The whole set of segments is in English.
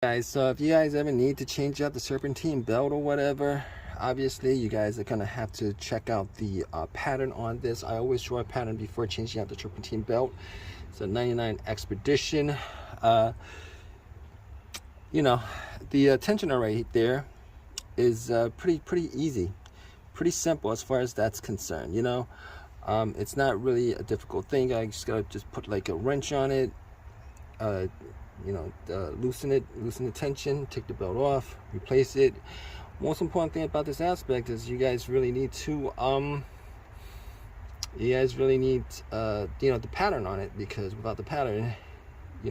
Guys, so if you guys ever need to change out the serpentine belt or whatever, obviously you guys are gonna have to check out the pattern on this. I always draw a pattern before changing out the serpentine belt. It's a 99 Expedition. You know, the tension array there is pretty easy, pretty simple as far as that's concerned. It's not really a difficult thing. I just gotta put like a wrench on it, loosen the tension, take the belt off, replace it. Most important thing about this aspect is you guys really need to the pattern on it, because without the pattern, you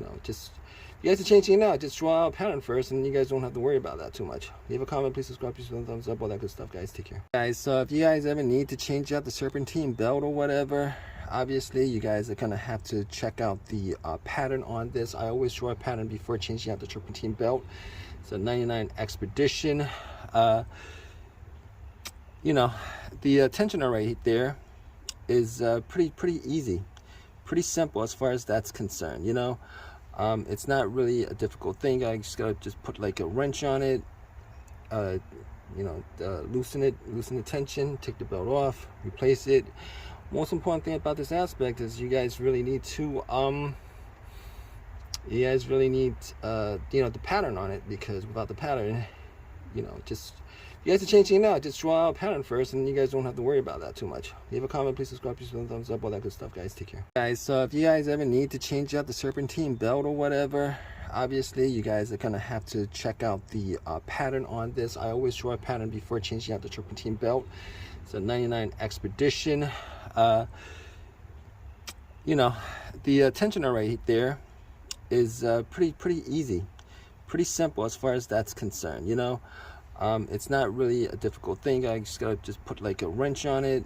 guys are changing it out. Just draw a pattern first, and you guys don't have to worry about that too much. Leave a comment, please subscribe, please thumbs up, all that good stuff, guys. Take care. Guys, so if you guys ever need to change out the serpentine belt or whatever, obviously you guys are gonna have to check out the pattern on this. I always draw a pattern before changing out the serpentine belt. It's a 99 Expedition. The tension array there is pretty easy, pretty simple as far as that's concerned. It's not really a difficult thing. I just gotta put like a wrench on it, loosen the tension, take the belt off, replace it. Most important thing about this aspect is you guys really need to the pattern on it, because without the pattern, you guys are changing it out. Just draw a pattern first, and you guys don't have to worry about that too much. Leave a comment, please subscribe, please thumbs up, all that good stuff, guys. Take care. Guys, so if you guys ever need to change out the serpentine belt or whatever, obviously you guys are gonna have to check out the pattern on this. I always draw a pattern before changing out the serpentine belt. It's a 99 Expedition. The tension array there is pretty easy, pretty simple as far as that's concerned. It's not really a difficult thing. I just gotta put like a wrench on it,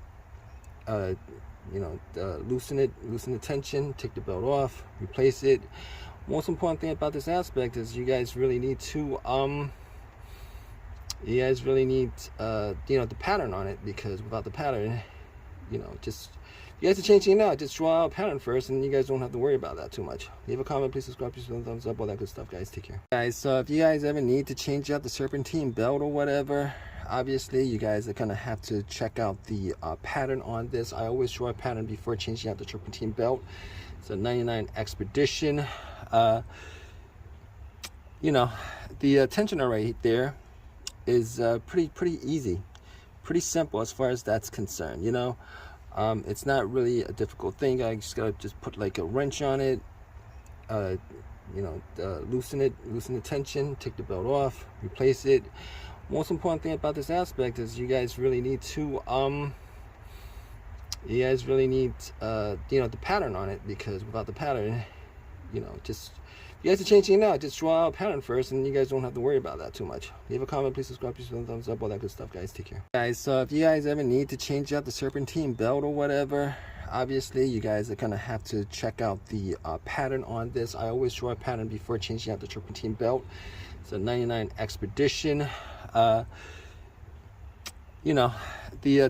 loosen the tension, take the belt off, replace it. Most important thing about this aspect is you guys really need to the pattern on it, because without the pattern, you guys are changing it out. Just draw a pattern first, and you guys don't have to worry about that too much. Leave a comment, please subscribe, please thumbs up, all that good stuff, guys. Take care. Guys, so if you guys ever need to change out the serpentine belt or whatever, obviously you guys are gonna have to check out the pattern on this. I always draw a pattern before changing out the serpentine belt. It's a 99 Expedition. The tension array there is pretty easy, pretty simple as far as that's concerned. It's not really a difficult thing. I just gotta put like a wrench on it, loosen the tension, take the belt off, replace it. Most important thing about this aspect is you guys really need to the pattern on it, because without the pattern, you guys are changing it out. Just draw a pattern first, and you guys don't have to worry about that too much. Leave a comment, please subscribe, please thumbs up, all that good stuff, guys. Take care. Guys, so if you guys ever need to change out the serpentine belt or whatever, obviously you guys are gonna have to check out the pattern on this. I always draw a pattern before changing out the serpentine belt. It's a 99 Expedition. The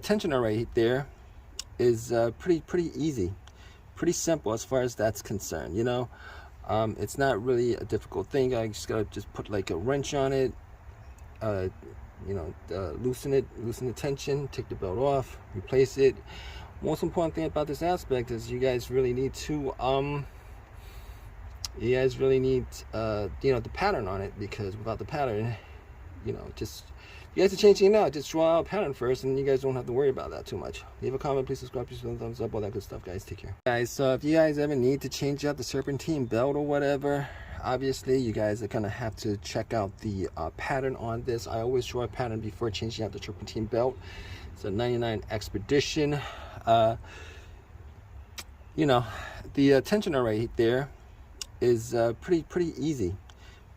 tension array there is pretty easy, pretty simple as far as that's concerned. It's not really a difficult thing. I just gotta put like a wrench on it, loosen the tension, take the belt off, replace it. Most important thing about this aspect is you guys really need to the pattern on it, because without the pattern, you guys are changing it out. Just draw a pattern first, and you guys don't have to worry about that too much. Leave a comment, please subscribe, please thumbs up, all that good stuff, guys. Take care. Guys, so if you guys ever need to change out the serpentine belt or whatever, obviously you guys are gonna have to check out the pattern on this. I always draw a pattern before changing out the serpentine belt. It's a 99 Expedition. The tension array there is pretty easy,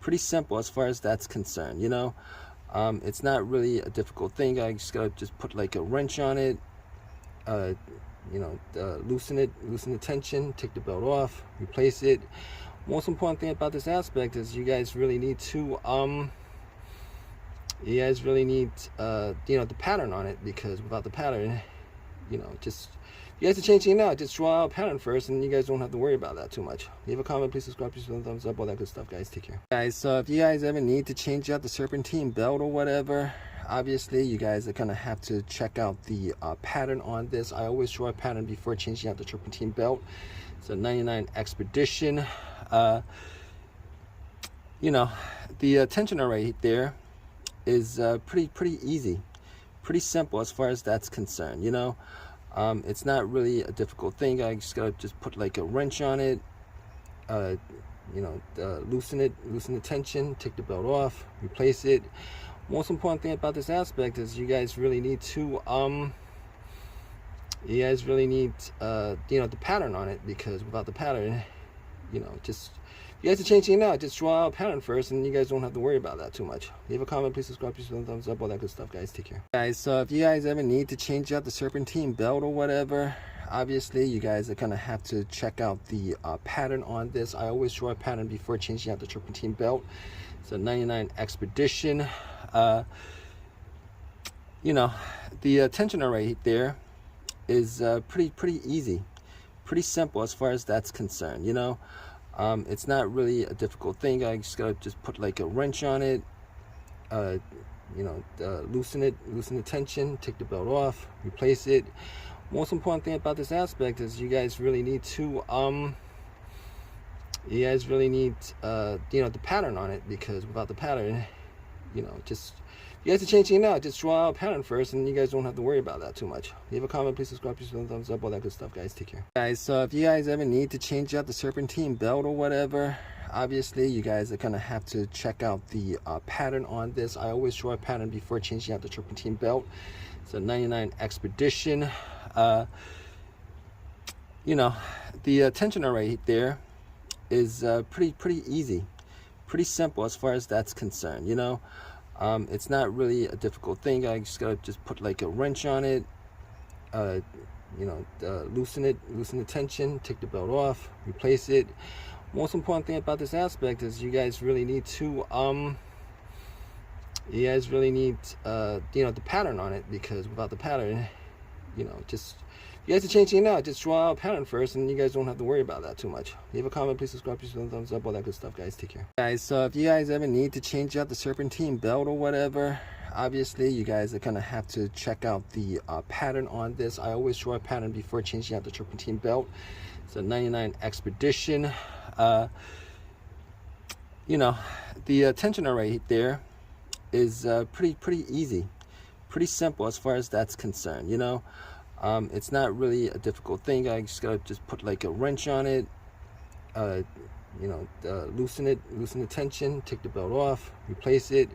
pretty simple as far as that's concerned. It's not really a difficult thing. I just gotta put like a wrench on it, loosen the tension, take the belt off, replace it. Most important thing about this aspect is you guys really need to the pattern on it, because without the pattern, you you guys are changing it now, just draw out a pattern first, and you guys don't have to worry about that too much. Leave a comment, please subscribe, please thumbs up, all that good stuff, guys. Take care. Guys, so if you guys ever need to change out the Serpentine belt or whatever, obviously you guys are gonna have to check out the pattern on this. I always draw a pattern before changing out the Serpentine belt. It's a 99 Expedition. You know, the tensioner right there is pretty easy, pretty simple as far as that's concerned. You know, it's not really a difficult thing. I just gotta put like a wrench on it, you know, loosen the tension, take the belt off, replace it. Most important thing about this aspect is you guys really need to you know, the pattern on it, because without the pattern, you know, you guys are changing it now, just draw out a pattern first, and you guys don't have to worry about that too much. Leave a comment, please subscribe, please thumbs up, all that good stuff, guys. Take care. Guys, so if you guys ever need to change out the Serpentine belt or whatever, obviously you guys are gonna have to check out the pattern on this. I always draw a pattern before changing out the Serpentine belt. It's a 99 Expedition. You know, the tensioner right there is pretty easy, pretty simple as far as that's concerned. You know, it's not really a difficult thing. I just gotta put like a wrench on it, you know, loosen the tension, take the belt off, replace it. Most important thing about this aspect is you guys really need to you know, the pattern on it, because without the pattern, you know, you guys are changing it now, just draw out a pattern first, and you guys don't have to worry about that too much. Leave a comment, please subscribe, please thumbs up, all that good stuff, guys. Take care. Guys, so if you guys ever need to change out the Serpentine belt or whatever, obviously you guys are gonna have to check out the pattern on this. I always draw a pattern before changing out the Serpentine belt. It's a 99 Expedition. You know, the tensioner right there is pretty easy, pretty simple as far as that's concerned. You know, it's not really a difficult thing. I just gotta put like a wrench on it, you know, loosen the tension, take the belt off, replace it. Most important thing about this aspect is you guys really need to you know, the pattern on it, because without the pattern, you know, you guys are changing it now, just draw out a pattern first, and you guys don't have to worry about that too much. Leave a comment, please subscribe, please thumbs up, all that good stuff, guys. Take care. Guys, so if you guys ever need to change out the Serpentine belt or whatever, obviously you guys are gonna have to check out the pattern on this. I always draw a pattern before changing out the Serpentine belt. It's a 99 Expedition. You know, the tensioner right there is pretty easy, pretty simple as far as that's concerned. You know, it's not really a difficult thing. I just gotta put like a wrench on it, you know, loosen the tension, take the belt off, replace it.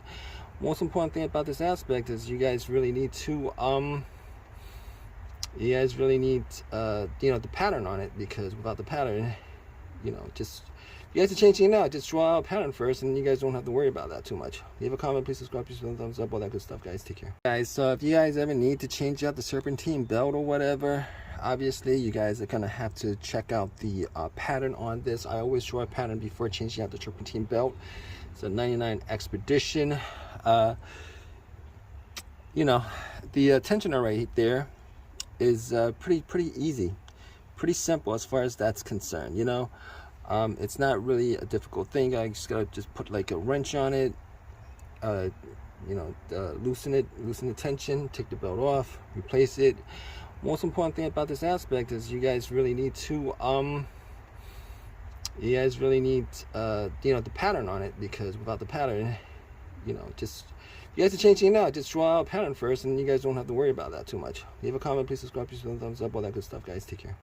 Most important thing about this aspect is you guys really need to you know, the pattern on it, because without the pattern, you know, you guys are changing it now, just draw out a pattern first, and you guys don't have to worry about that too much. Leave a comment, please subscribe, please thumbs up, all that good stuff, guys. Take care. Guys, so if you guys ever need to change out the Serpentine belt or whatever, obviously you guys are gonna have to check out the pattern on this. I always draw a pattern before changing out the Serpentine belt. It's a 99 Expedition. You know, the tensioner right there is pretty easy, pretty simple as far as that's concerned. You know, it's not really a difficult thing. I just gotta put like a wrench on it, you know, loosen the tension, take the belt off, replace it. Most important thing about this aspect is you guys really need to you know, the pattern on it, because without the pattern, you know, you guys are changing it now, just draw out a pattern first, and you guys don't have to worry about that too much. Leave a comment, please subscribe, please thumbs up, all that good stuff, guys. Take care.